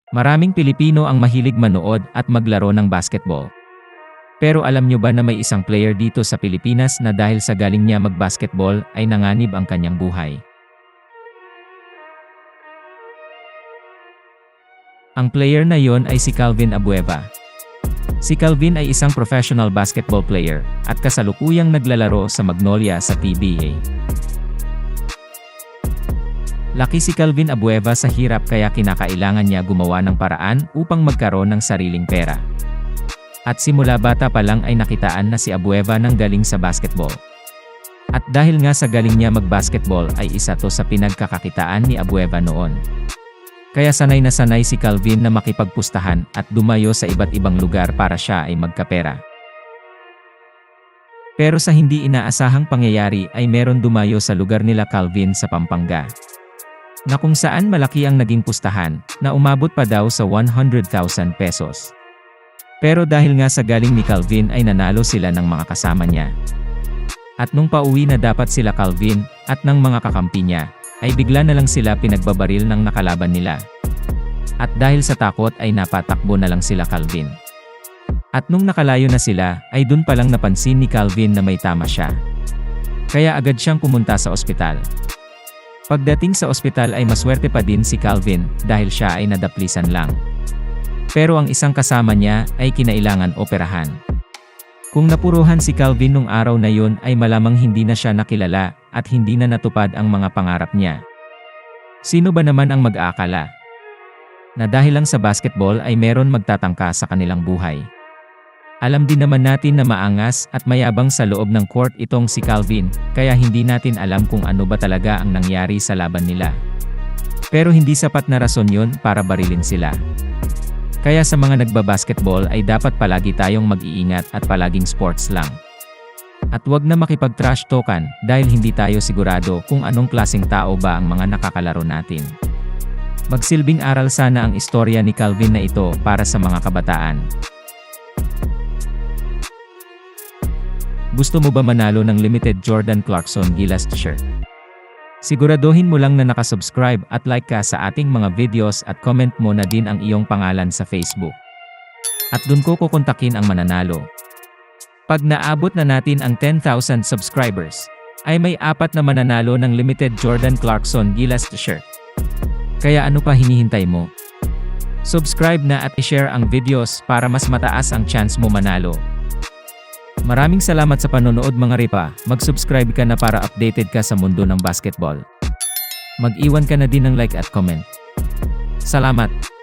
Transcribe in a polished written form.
Maraming Pilipino ang mahilig manood at maglaro ng basketball. Pero alam nyo ba na may isang player dito sa Pilipinas na dahil sa galing niya mag-basketball ay nanganib ang kanyang buhay? Ang player na yon ay si Calvin Abueva. Si Calvin ay isang professional basketball player at kasalukuyang naglalaro sa Magnolia sa PBA. Laki si Calvin Abueva sa hirap kaya kinakailangan niya gumawa ng paraan upang magkaroon ng sariling pera. At simula bata pa lang ay nakitaan na si Abueva ng galing sa basketball. At dahil nga sa galing niya mag-basketball ay isa to sa pinagkakakitaan ni Abueva noon. Kaya sanay na sanay si Calvin na makipagpustahan at dumayo sa iba't ibang lugar para siya ay magkapera. Pero sa hindi inaasahang pangyayari ay meron dumayo sa lugar nila Calvin sa Pampanga, na kung saan malaki ang naging pustahan, na umabot pa daw sa 100,000 pesos. Pero dahil nga sa galing ni Calvin ay nanalo sila ng mga kasama niya. At nung pauwi na dapat sila Calvin, at ng mga kakampi niya, ay bigla na lang sila pinagbabaril ng nakalaban nila. At dahil sa takot ay napatakbo na lang sila Calvin. At nung nakalayo na sila, ay dun palang napansin ni Calvin na may tama siya. Kaya agad siyang pumunta sa ospital. Pagdating sa ospital ay maswerte pa din si Calvin dahil siya ay nadaplisan lang. Pero ang isang kasama niya ay kinailangan operahan. Kung napuruhan si Calvin nung araw na yun ay malamang hindi na siya nakilala at hindi na natupad ang mga pangarap niya. Sino ba naman ang mag-aakala na dahil lang sa basketball ay meron magtatangka sa kanilang buhay? Alam din naman natin na maangas at mayabang sa loob ng court itong si Calvin, kaya hindi natin alam kung ano ba talaga ang nangyari sa laban nila. Pero hindi sapat na rason yun para barilin sila. Kaya sa mga nagbabasketball ay dapat palagi tayong mag-iingat at palaging sports lang. At wag na makipag-trash talkan dahil hindi tayo sigurado kung anong klaseng tao ba ang mga nakakalaro natin. Magsilbing aral sana ang istorya ni Calvin na ito para sa mga kabataan. Gusto mo ba manalo ng limited Jordan Clarkson Gilas t-shirt? Siguraduhin mo lang na nakasubscribe at like ka sa ating mga videos at comment mo na din ang iyong pangalan sa Facebook. At dun ko kukontakin ang mananalo. Pag naabot na natin ang 10,000 subscribers, ay may 4 na mananalo ng limited Jordan Clarkson Gilas t-shirt. Kaya ano pa hinihintay mo? Subscribe na at i-share ang videos para mas mataas ang chance mo manalo. Maraming salamat sa panonood mga ripa, mag-subscribe ka na para updated ka sa mundo ng basketball. Mag-iwan ka na din ng like at comment. Salamat!